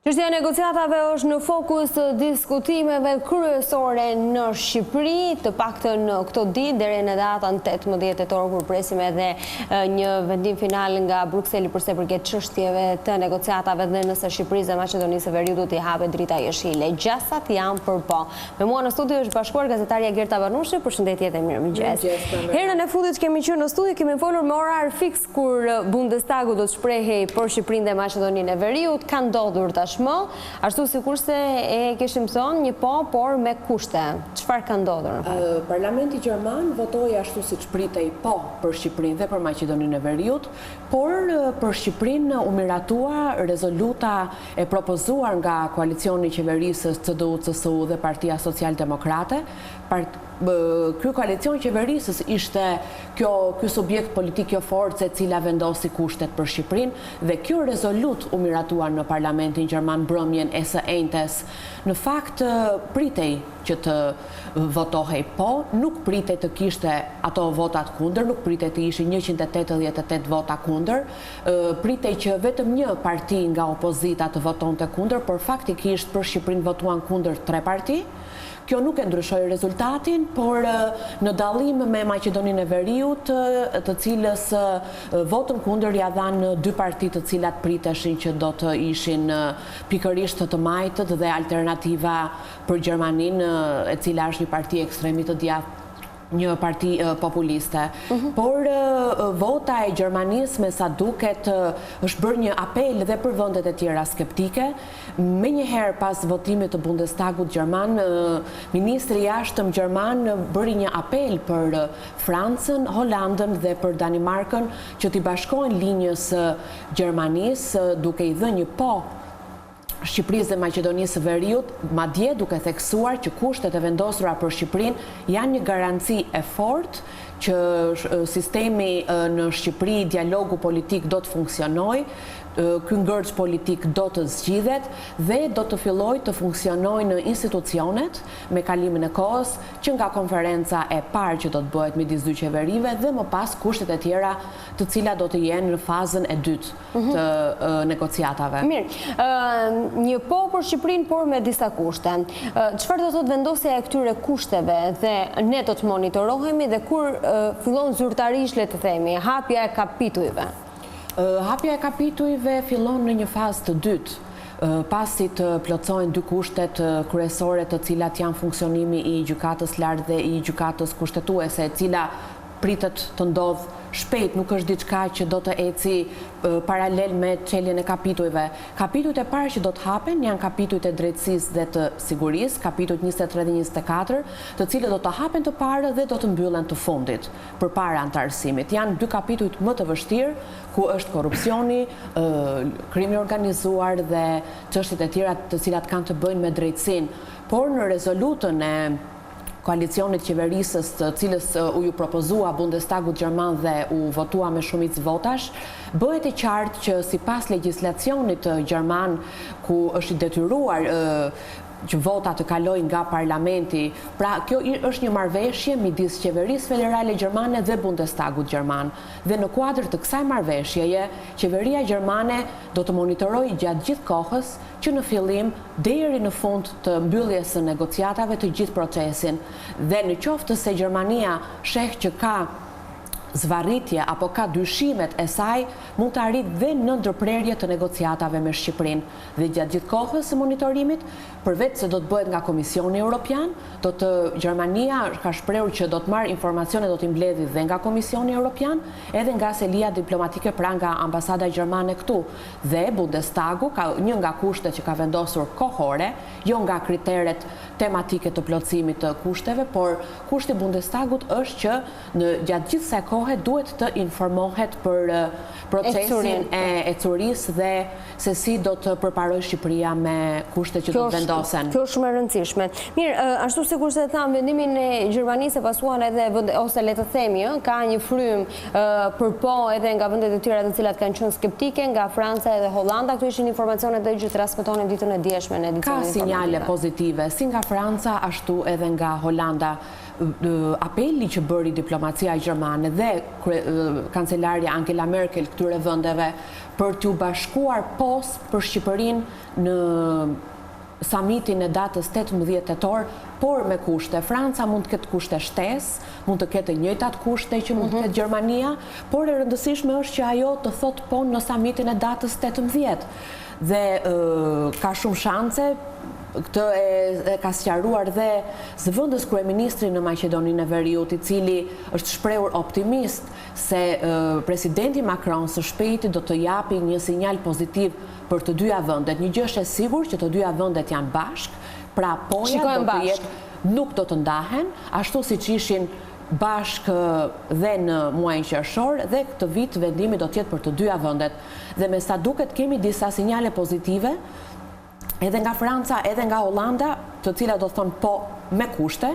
Çështja e negociatave është në fokus të diskutimeve kryesore në Shqipëri, të paktën në këto ditë deri në datën 18 tetor, kur presim edhe një vendim final nga Brukseli përse përket çështjeve të negociatave dhe nëse Shqipërisë dhe Maqedonisë së Veriut do t'i hapet drita jeshile. Gjasat janë për po. Me mua në studio është bashkuar gazetarja Gerta Banushi. Përshëndetje dhe mirëmëngjes. Herën e fundit kemi qenë në studio, kemi folur me orar fiks kur Bundestagu do të shprehej për Shqipërinë dhe Maqedoninë e Veriut. Ka ndodhur ashtu sikurse e kishim thënë një po, por me kushte. Çfarë ka ndodhur? Parlamenti gjerman votoi ashtu siç pritej po për Shqipërinë dhe për Maqedoninë e Veriut, por për Shqipërinë u miratua rezoluta e propozuar nga koalicioni i qeverisë CDU-CSU dhe Partia Socialdemokrate. Ky koalicion qeverisës ishte ky subjekt politik, kjo forcë e cila vendosi kushtet për Shqipërinë dhe kjo rezolut u miratua në Parlamentin gjerman mbrëmjen e së enjtes. Në fakt pritej që të votohej po, nuk pritej të kishte ato votat kundër, nuk pritej të ishin 188 vota kundër, pritej që vetëm një parti nga opozita të votonte kundër, por faktikisht për Shqipërinë votuan kundër 3 parti. Kjo nuk e ndryshoi rezultatin, por në dallim me Maqedoninë e Veriut, të cilës votën kundër ja dhanë 2 parti të cilat priteshin që do të ishin pikërisht të majtët dhe alternativa për Gjermaninë, e cila është një parti ekstremit të djathtë, një parti populiste. Por vota e Gjermanisë me sa duket është bërë një apel dhe për vendet e tjera skeptike. Me njëherë pas votimit të Bundestagut gjerman, ministri i jashtëm gjerman bëri një apel për Francën, Holandën dhe për Danimarkën që t'i bashkojnë linjës Gjermanisë duke i dhënë një po Shqipërisë dhe Maqedonisë së Veriut, madje duke theksuar që kushtet e vendosura për Shqipërinë janë një garanci e fortë që sistemi në Shqipëri, dialogu politik do të funksionojë, ky ngërç politik do të zgjidhet dhe do të fillojë të funksionojë në institucionet me kalimin e kohës, që nga konferenca e parë që do të bëhet midis dy qeverive dhe më pas kushtet e tjera të cilat do të jenë në fazën e dytë të negociatave. Mirë, një po për Shqipërinë, por me disa kushte. Çfarë do thotë vendosja e këtyre kushteve dhe ne do të monitorohemi dhe kur fillon zyrtarisht, le të themi, hapja e kapitujve? Hapja e kapitujve fillon në një fazë të dytë, pasi të plotësojnë 2 kushtet kryesore të cilat janë funksionimi i gjykatës lartë dhe i gjykatës kushtetuese, e cila pritet të ndodhë shpejt, nuk është diçka që do të eci paralel me çeljen e kapitujve. Kapitujt e parë që do të hapen janë kapitujt e drejtësisë dhe të sigurisë, kapitujt 23 dhe 24, të cilët do të hapen të parë dhe do të mbyllen të fundit përpara antarësimit. Janë 2 kapitujt më të vështirë, ku është korrupsioni, krimi organizuar dhe çështjet e tjera të cilat kanë të bëjnë me drejtësinë. Por në rezolutën e koalicionit qeverisës, të cilës u ju propozua Bundestagut gjerman dhe u votua me shumicë votash, bëhet e qartë që sipas legjislacionit gjerman, ku është i detyruar që vota të kalojnë nga parlamenti. Pra, kjo është një marrëveshje midis qeverisë federale gjermane dhe Bundestagut gjerman. Dhe në kuadër të kësaj marrëveshjeje, qeveria gjermane do të monitorojë gjatë gjithë kohës që në fillim deri në fund të mbylljes së negociatave të gjithë procesin. Dhe në qoftë se Gjermania sheh që ka zvarritje apo ka dyshimet e saj, mund të arrit dhe në ndërprerje të negociatave me Shqipërinë. Dhe gjatë gjithë kohës së monitorimit, përveç se do të bëhet nga Komisioni Evropian, Gjermania ka shprehur që do të marrë informacione, do t'i mbledhë dhe nga Komisioni Evropian, edhe nga selia diplomatike pra nga ambasada gjermane këtu. Dhe Bundestagu ka një nga kushtet që ka vendosur kohore, jo nga kriteret tematike të plotësimit të kushteve, por kushti Bundestagut është që në gjatë gjithë kësaj kohe duhet të informohet për procesin e ecurisë dhe se si do të përparojë Shqipëria me kushtet që do të vendosen. Kjo është shumë e rëndësishme. Mirë, ashtu sikur se tham, vendimin e Gjermanisë e pasuan edhe ose le të themi, ka një frymë për po edhe nga vendet e tjera të cilat kanë qenë skeptike, nga Franca edhe Hollanda. Këto ishin informacionet që transmetonin ditën e dieshme në edicionin Ka sinjale pozitive si nga Franca ashtu edhe nga Hollanda. apeli që bëri diplomacia gjermane dhe kancelarja Angela Merkel këtyre vendeve për t'u bashkuar pos për Shqipërinë në samitin e datës 18 tetor, por me kushte. Franca mund të ketë kushte shtesë, mund të ketë njëjtat kushte që mund të ketë Gjermania, por e rëndësishme është që ajo të thotë po në samitin e datës 18. Dhe ka shumë shanse. Këtë e ka sqaruar dhe zëvendës kryeministri në Maqedoninë e Veriut, i cili është shprehur optimist se presidenti Macron së shpejti do të japi një sinjal pozitiv për të dyja vendet. Një gjë është e sigurt që të dyja vendet janë bashkë, pra ponja do të jetë, nuk do të ndahen, ashtu siç ishin bashkë dhe në muajin qershor, dhe këtë vit vendimi do të jetë për të dyja vendet. Dhe me sa duket kemi disa sinjale pozitive edhe nga Franca, edhe nga Holanda, të cilat do thonë po me kushte.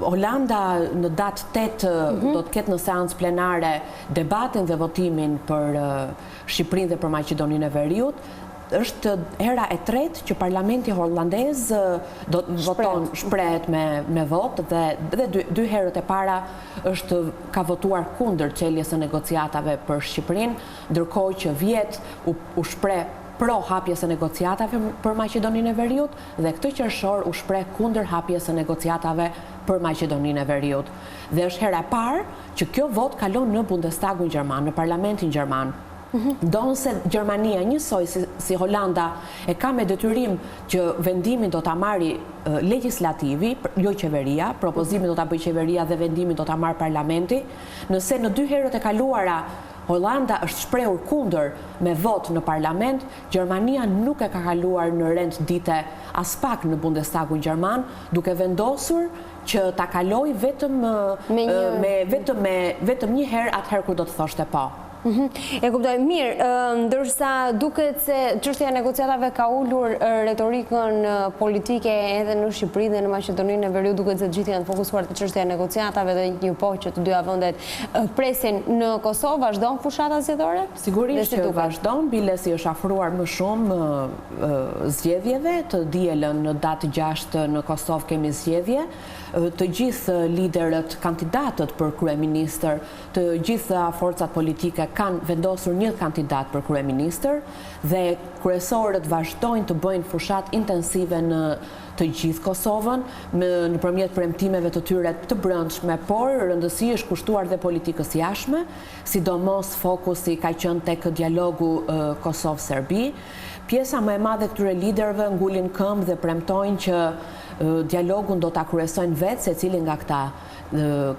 Holanda në datë 8 do të ketë në seancë plenare debatin dhe votimin për Shqipërinë dhe për Maqedoninë e Veriut. Është hera e tretë që parlamenti holandez do të voton, shprehet me vot, dhe dy herët e para ka votuar kundër çeljes së negociatave për Shqipërinë, ndërkohë që vjet u shpreh pro hapjes së negociatave për Maqedoninë e Veriut dhe këtë qershor u shpreh kundër hapjes së negociatave për Maqedoninë e Veriut. Dhe është hera e parë që kjo vot kalon në Bundestagun gjerman, në parlamentin gjerman. Ndonse Gjermania njësoj si Holanda e ka me detyrim që vendimin do ta marrë legislativi, jo qeveria, propozimin do ta bëjë qeveria dhe vendimin do ta marrë parlamenti, nëse në dy herët e kaluara Holanda është shprehur kundër me vot në parlament, Gjermania nuk e ka kaluar në rend dite as pak në Bundestagun gjerman, duke vendosur që ta kaloj vetëm një herë atëherë kur do të thoshte po. E kuptoj, mirë, ndërsa duket se çështja e negociatave ka ulur retorikën politike edhe në Shqipëri dhe në Maqedoninë e Veriut, duket se të gjithë janë fokusuar te çështja e negociatave dhe një pohë që të dyja vendet presin në Kosovë. Vazhdon fushata zgjedhore? Sigurisht që vazhdon, bile si është afruar më shumë zgjedhjeve, të dielën në datë 6 në Kosovë kemi zgjedhje. Të gjithë liderët, kandidatët për kryeministër, të gjitha forcat politike kanë vendosur një kandidat për kryeministër dhe kryesorët vazhdojnë të bëjnë fushat intensive në të gjithë Kosovën nëpërmjet premtimeve të tyre të brendshme, por rëndësi është kushtuar dhe politikës jashtme, sidomos fokusi ka qenë tek dialogu Kosovë-Serbi. Pjesa më e madhe këtyre liderëve ngulin këmbë dhe premtojnë që dialogun do ta kryesojnë vetë secili nga këta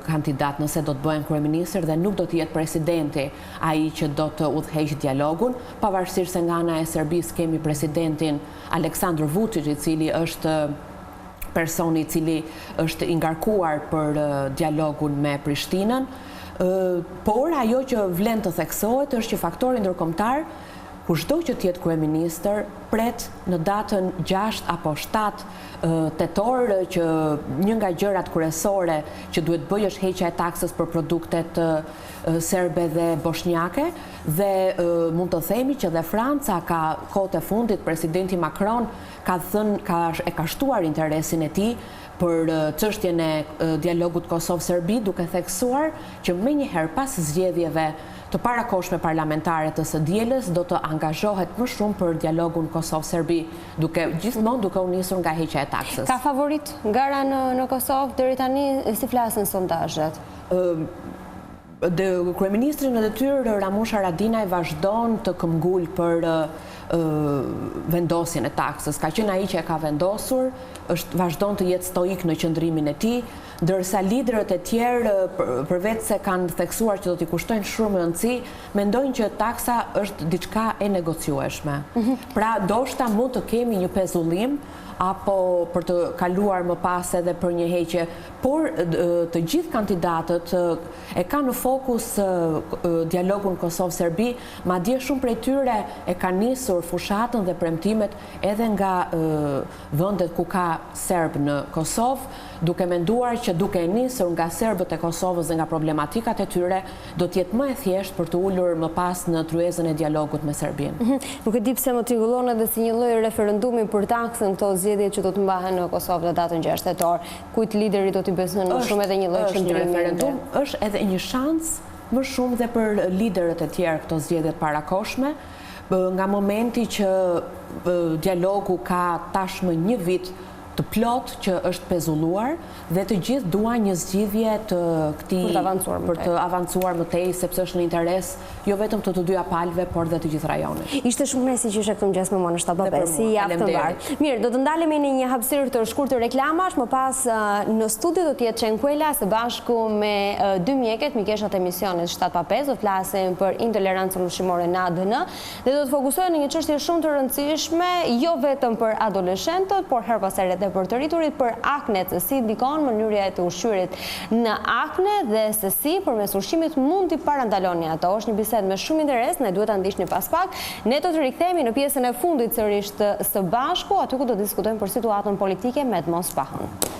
kandidat nëse do të bëhen kryeministër dhe nuk do të jetë presidenti ai që do të udhëheqë dialogun, pavarësisht se nga ana e Serbisë kemi presidentin Aleksandar Vučić, i cili është personi i cili është i ngarkuar për dialogun me Prishtinën, por ajo që vlen të theksohet është që faktori ndërkombëtar, kushdo që të jetë kryeministër, pret në datën 6 apo 7 tetor që një nga gjërat kryesore që duhet bëjë është heqja e taksës për produktet serbe dhe bosnjake, dhe mund të themi që dhe Franca ka kohët e fundit, presidenti Macron e ka shtuar interesin e tij për çështjen e dialogut Kosovë-Serbi, duke theksuar që menjëherë pas zgjedhjeve të parakohshme parlamentare të së dielës do të angazhohet më shumë për dialogun Kosovë-Serbi, gjithmonë duke u nisur nga heqja e taksës. Ka favorit gara në Kosovë deri tani, si flasin sondazhet? Kryeministri në detyrë Ramush Haradinaj vazhdon të këmbgul për vendosjen e taksës. Ka qenë ai që e ka vendosur, vazhdon të jetë stoik në qëndrimin e tij, ndërsa liderët e tjerë, përveç se kanë theksuar që do t'i kushtojnë shumë rëndësi, mendojnë që taksa është diçka e negociueshme. Pra, ndoshta mund të kemi një pezullim apo për të kaluar më pas edhe për një heqje, por të gjithë kandidatët e kanë në fokus dialogun Kosovë-Serbi, madje shumë prej tyre e kanë nisur fushatën dhe premtimet edhe nga vendet ku ka serb në Kosovë, duke menduar që duke nisur nga serbët e Kosovës dhe nga problematikat e tyre, do të jetë më e thjeshtë për të ulur më pas në tryezën e dialogut me Serbinë. Nuk e di pse më tingëllon edhe si një lloj referendumi për taksën këto zgjedhjet që do të mbahen në Kosovë në datën 6 tetor, kujt lideri do t'i besën më shumë edhe një lloj qëndrimi? Referendum është edhe një shans më shumë dhe për liderët e tjerë këto zgjedhjet parakoshme, nga momenti që dialogu ka tashmë një vit të plot që është pezulluar dhe të gjithë duan një zgjidhje të këtij për të avancuar më tej, sepse është në interes jo vetëm të dyja palëve, por dhe të gjithë rajonit. Ishte shumë mirë si që këtu mëngjes me mua në 7:05, si javë të mbarë. Mirë, do të ndalemi në një hapësirë të shkurtër reklamash, më pas në studio do të jetë Çenkuela së bashku me dy mjeket, mikeshat e emisionit 7:05, do të flasim për intolerancën ushqimore në ADN dhe do të fokusohen në një çështje shumë të rëndësishme, jo vetëm për adoleshentët, por her pas here edhe për të rriturit, për aknet, se si ndikon mënyrja e të ushqyerit në akne dhe se si përmes ushqimit mund t'i parandaloni ato. Është një bisedë me shumë interes, ne duhet ta ndiqni pas pak. Ne do të rikthehemi në pjesën e fundit sërish së bashku, aty ku do diskutojmë për situatën politike me Edmos Pahën.